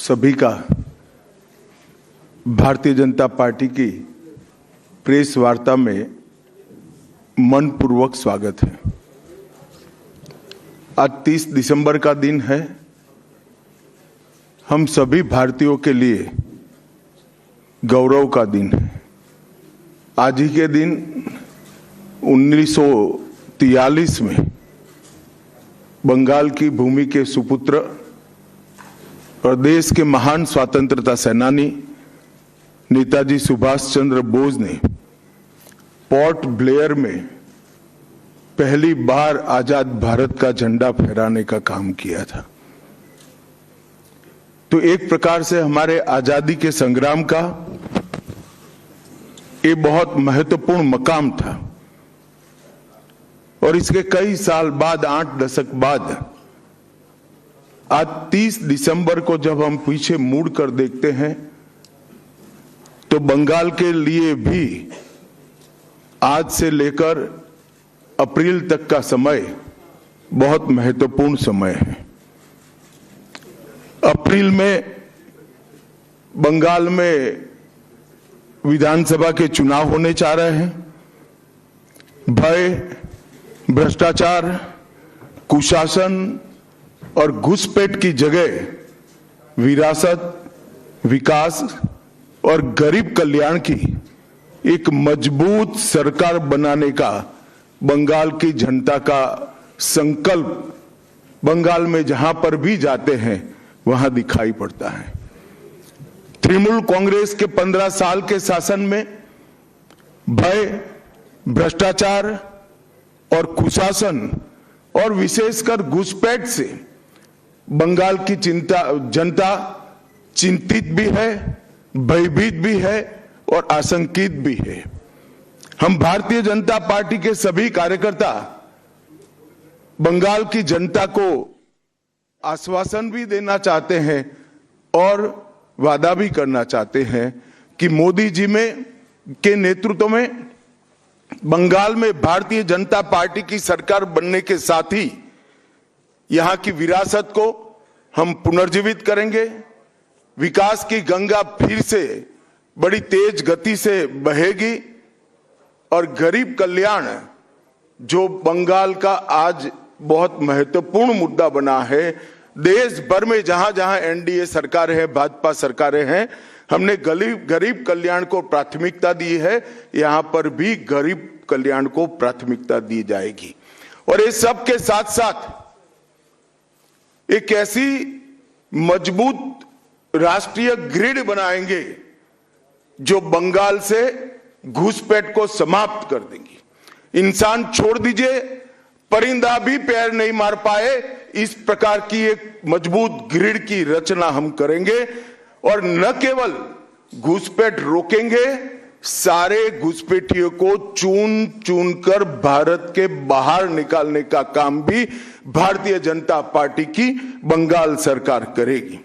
सभी का भारतीय जनता पार्टी की प्रेस वार्ता में मनपूर्वक स्वागत है। आज 30 दिसंबर का दिन है। हम सभी भारतीयों के लिए गौरव का दिन है। आज ही के दिन 1943 में बंगाल की भूमि के सुपुत्र और देश के महान स्वतंत्रता सेनानी नेताजी सुभाष चंद्र बोस ने पोर्ट ब्लेयर में पहली बार आजाद भारत का झंडा फहराने का काम किया था। तो एक प्रकार से हमारे आजादी के संग्राम का ये बहुत महत्वपूर्ण मकाम था। और इसके कई साल बाद, 8 दशक बाद, आज 30 दिसंबर को जब हम पीछे मुड़ कर देखते हैं तो बंगाल के लिए भी आज से लेकर अप्रैल तक का समय बहुत महत्वपूर्ण समय है। अप्रैल में बंगाल में विधानसभा के चुनाव होने जा रहे हैं। भय, भ्रष्टाचार, कुशासन और घुसपैठ की जगह विरासत, विकास और गरीब कल्याण की एक मजबूत सरकार बनाने का बंगाल की जनता का संकल्प बंगाल में जहां पर भी जाते हैं वहां दिखाई पड़ता है। तृणमूल कांग्रेस के 15 साल के शासन में भय, भ्रष्टाचार और कुशासन और विशेषकर घुसपैठ से बंगाल की जनता चिंतित भी है, भयभीत भी है और आशंकित भी है। हम भारतीय जनता पार्टी के सभी कार्यकर्ता बंगाल की जनता को आश्वासन भी देना चाहते हैं और वादा भी करना चाहते हैं कि मोदी जी के नेतृत्व में बंगाल में भारतीय जनता पार्टी की सरकार बनने के साथ ही यहां की विरासत को हम पुनर्जीवित करेंगे। विकास की गंगा फिर से बड़ी तेज गति से बहेगी और गरीब कल्याण, जो बंगाल का आज बहुत महत्वपूर्ण मुद्दा बना है, देश भर में जहां जहां एनडीए सरकार है, भाजपा सरकारें हैं, हमने गरीब कल्याण को प्राथमिकता दी है। यहां पर भी गरीब कल्याण को प्राथमिकता दी जाएगी। और इस सब के साथ साथ एक ऐसी मजबूत राष्ट्रीय ग्रिड बनाएंगे जो बंगाल से घुसपैठ को समाप्त कर देंगी। इंसान छोड़ दीजिए, परिंदा भी पैर नहीं मार पाए, इस प्रकार की एक मजबूत ग्रिड की रचना हम करेंगे। और न केवल घुसपैठ रोकेंगे, सारे घुसपैठियों को चुन चुन कर भारत के बाहर निकालने का काम भी भारतीय जनता पार्टी की बंगाल सरकार करेगी।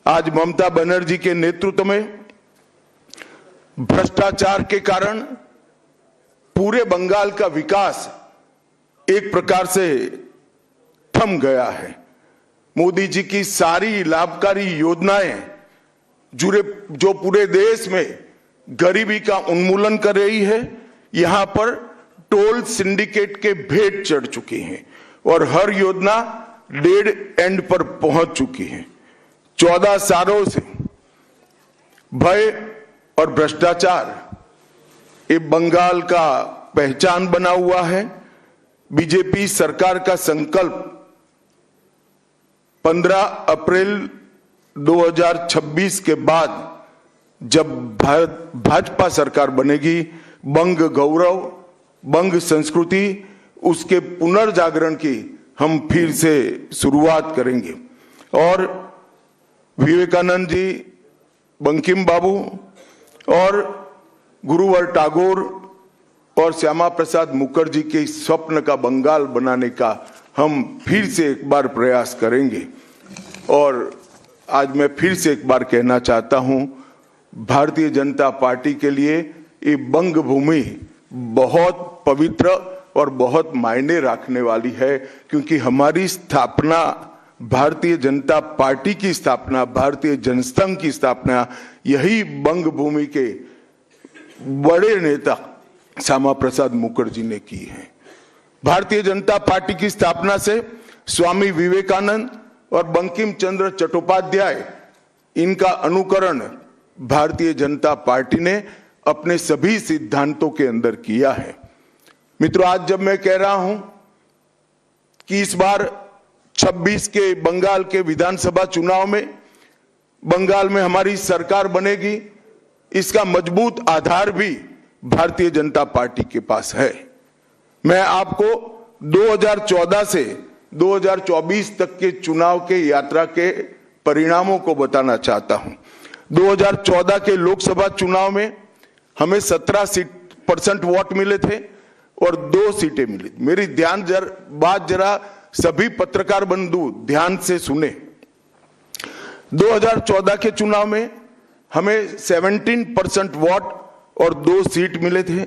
आज ममता बनर्जी के नेतृत्व में भ्रष्टाचार के कारण पूरे बंगाल का विकास एक प्रकार से थम गया है। मोदी जी की सारी लाभकारी योजनाएं जो पूरे देश में गरीबी का उन्मूलन कर रही है, यहां पर टोल सिंडिकेट के भेंट चढ़ चुकी हैं और हर योजना डेड एंड पर पहुंच चुकी है। 14 सालों से भय और भ्रष्टाचार ये बंगाल का पहचान बना हुआ है। बीजेपी सरकार का संकल्प 15 अप्रैल 2026 के बाद जब भाजपा सरकार बनेगी, बंग गौरव, बंग संस्कृति, उसके पुनर्जागरण की हम फिर से शुरुआत करेंगे। और विवेकानंद जी, बंकिम बाबू और गुरुवर टैगोर और श्यामा प्रसाद मुखर्जी के स्वप्न का बंगाल बनाने का हम फिर से एक बार प्रयास करेंगे। और आज मैं फिर से एक बार कहना चाहता हूं, भारतीय जनता पार्टी के लिए ये बंग भूमि बहुत पवित्र और बहुत मायने रखने वाली है, क्योंकि हमारी स्थापना भारतीय जनता पार्टी की स्थापना, भारतीय जनसंघ की स्थापना यही बंग भूमि के बड़े नेता श्यामा प्रसाद मुखर्जी ने की है। भारतीय जनता पार्टी की स्थापना से स्वामी विवेकानंद और बंकिम चंद्र चट्टोपाध्याय, इनका अनुकरण भारतीय जनता पार्टी ने अपने सभी सिद्धांतों के अंदर किया है। मित्रों, आज जब मैं कह रहा हूं कि इस बार 26 के बंगाल के विधानसभा चुनाव में बंगाल में हमारी सरकार बनेगी, इसका मजबूत आधार भी भारतीय जनता पार्टी के पास है। मैं आपको 2014 से 2024 तक के चुनाव के यात्रा के परिणामों को बताना चाहता हूं। 2014 के लोकसभा चुनाव में हमें 17% वोट मिले थे और 2 सीटें मिली। मेरी बात जरा सभी पत्रकार बंधु ध्यान से सुने। 2014 के चुनाव में हमें 17% वोट और 2 सीट मिले थे।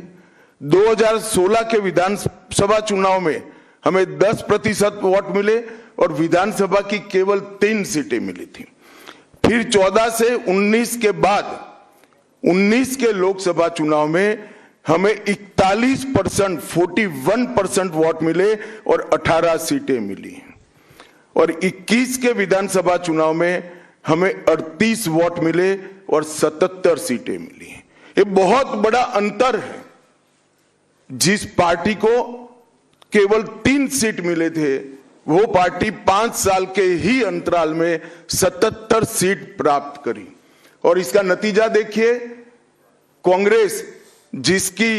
2016 के विधानसभा चुनाव में हमें 10% वोट मिले और विधानसभा की केवल 3 सीटें मिली थी। फिर 14 से 19 के बाद 19 के लोकसभा चुनाव में हमें 41% वोट मिले और 18 सीटें मिली और 21 के विधानसभा चुनाव में हमें 38 वोट मिले और 77 सीटें मिली। ये बहुत बड़ा अंतर है। जिस पार्टी को केवल 3 सीट मिले थे, वो पार्टी 5 साल के ही अंतराल में 77 सीट प्राप्त करी। और इसका नतीजा देखिए, कांग्रेस जिसकी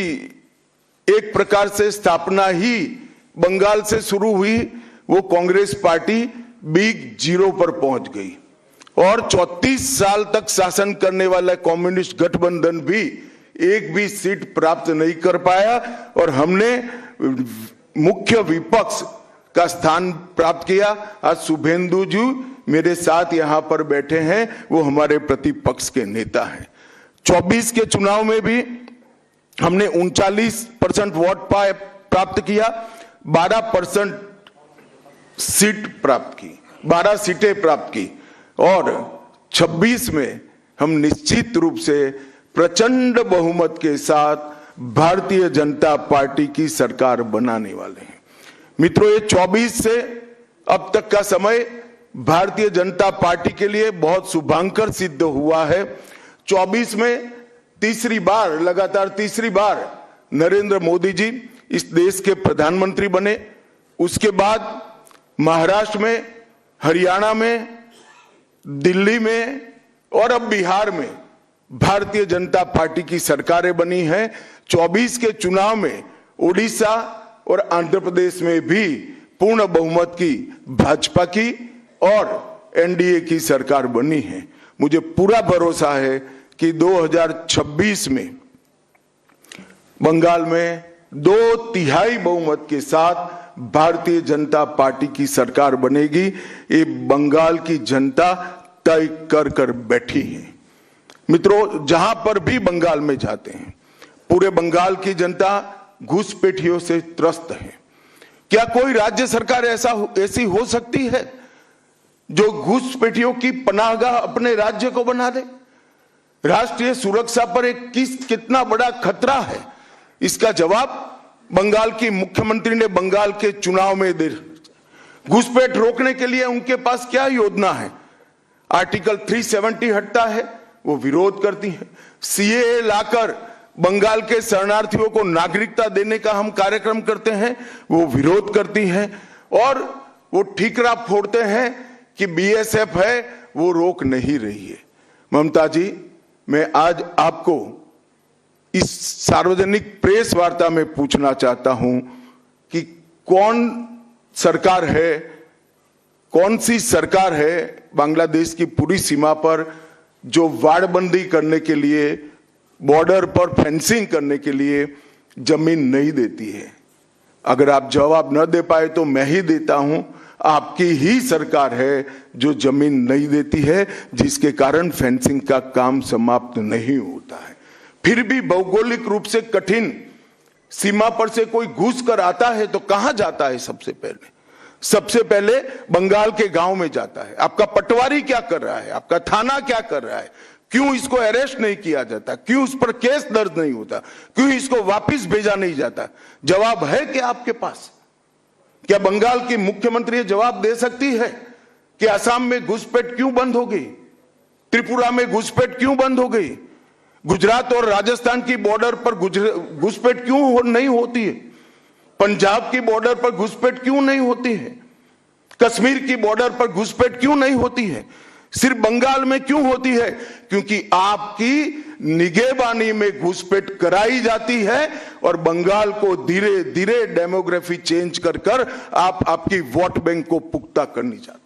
एक प्रकार से स्थापना ही बंगाल से शुरू हुई, वो कांग्रेस पार्टी बिग जीरो पर पहुंच गई और 34 साल तक शासन करने वाला कम्युनिस्ट गठबंधन भी एक भी सीट प्राप्त नहीं कर पाया और हमने मुख्य विपक्ष का स्थान प्राप्त किया। आज शुभेंदु जी मेरे साथ यहां पर बैठे हैं, वो हमारे प्रतिपक्ष के नेता हैं। 24 के चुनाव में भी हमने 39% वोट प्राप्त किया, 12% सीट प्राप्त की, 12 सीटें प्राप्त की और 26 में हम निश्चित रूप से प्रचंड बहुमत के साथ भारतीय जनता पार्टी की सरकार बनाने वाले हैं। मित्रों, ये 24 से अब तक का समय भारतीय जनता पार्टी के लिए बहुत शुभांकर सिद्ध हुआ है। 24 में लगातार तीसरी बार नरेंद्र मोदी जी इस देश के प्रधानमंत्री बने। उसके बाद महाराष्ट्र में, हरियाणा में, दिल्ली में और अब बिहार में भारतीय जनता पार्टी की सरकारें बनी हैं। 24 के चुनाव में उड़ीसा और आंध्र प्रदेश में भी पूर्ण बहुमत की भाजपा की और एनडीए की सरकार बनी है। मुझे पूरा भरोसा है कि 2026 में बंगाल में 2/3 बहुमत के साथ भारतीय जनता पार्टी की सरकार बनेगी। ये बंगाल की जनता तय कर बैठी है। मित्रों, जहां पर भी बंगाल में जाते हैं, पूरे बंगाल की जनता घुसपैठियों से त्रस्त है। क्या कोई राज्य सरकार ऐसी हो सकती है जो घुसपैठियों की पनाहगाह अपने राज्य को बना दे? राष्ट्रीय सुरक्षा पर कितना बड़ा खतरा है, इसका जवाब बंगाल की मुख्यमंत्री ने बंगाल के चुनाव में दे। घुसपैठ रोकने के लिए उनके पास क्या योजना है? आर्टिकल 370 हटता है, वो विरोध करती है। सीएए लाकर बंगाल के शरणार्थियों को नागरिकता देने का हम कार्यक्रम करते हैं, वो विरोध करती हैं और वो ठीकरा फोड़ते हैं कि बीएसएफ है, वो रोक नहीं रही है। ममता जी, मैं आज आपको इस सार्वजनिक प्रेस वार्ता में पूछना चाहता हूं कि कौन सी सरकार है बांग्लादेश की पूरी सीमा पर जो वाड़बंदी करने के लिए, बॉर्डर पर फेंसिंग करने के लिए जमीन नहीं देती है? अगर आप जवाब न दे पाए तो मैं ही देता हूं। आपकी ही सरकार है जो जमीन नहीं देती है, जिसके कारण फेंसिंग का काम समाप्त नहीं होता है। फिर भी भौगोलिक रूप से कठिन सीमा पर से कोई घुस कर आता है तो कहां जाता है? सबसे पहले सबसे पहले बंगाल के गांव में जाता है। आपका पटवारी क्या कर रहा है, आपका थाना क्या कर रहा है, क्यों इसको अरेस्ट नहीं किया जाता, क्यों उस पर केस दर्ज नहीं होता, क्यों इसको वापस भेजा नहीं जाता? जवाब है क्या आपके पास? क्या बंगाल की मुख्यमंत्री ये जवाब दे सकती है कि असम में घुसपैठ क्यों बंद हो गई, त्रिपुरा में घुसपैठ क्यों बंद हो गई, गुजरात और राजस्थान की बॉर्डर पर घुसपैठ क्यों नहीं होती है, पंजाब की बॉर्डर पर घुसपैठ क्यों नहीं होती है, कश्मीर की बॉर्डर पर घुसपैठ क्यों नहीं होती है, सिर्फ बंगाल में क्यों होती है? क्योंकि आपकी निगहबानी में घुसपैठ कराई जाती है और बंगाल को धीरे धीरे डेमोग्राफी चेंज कर आप आपकी वोट बैंक को पुख्ता करनी चाहते हैं।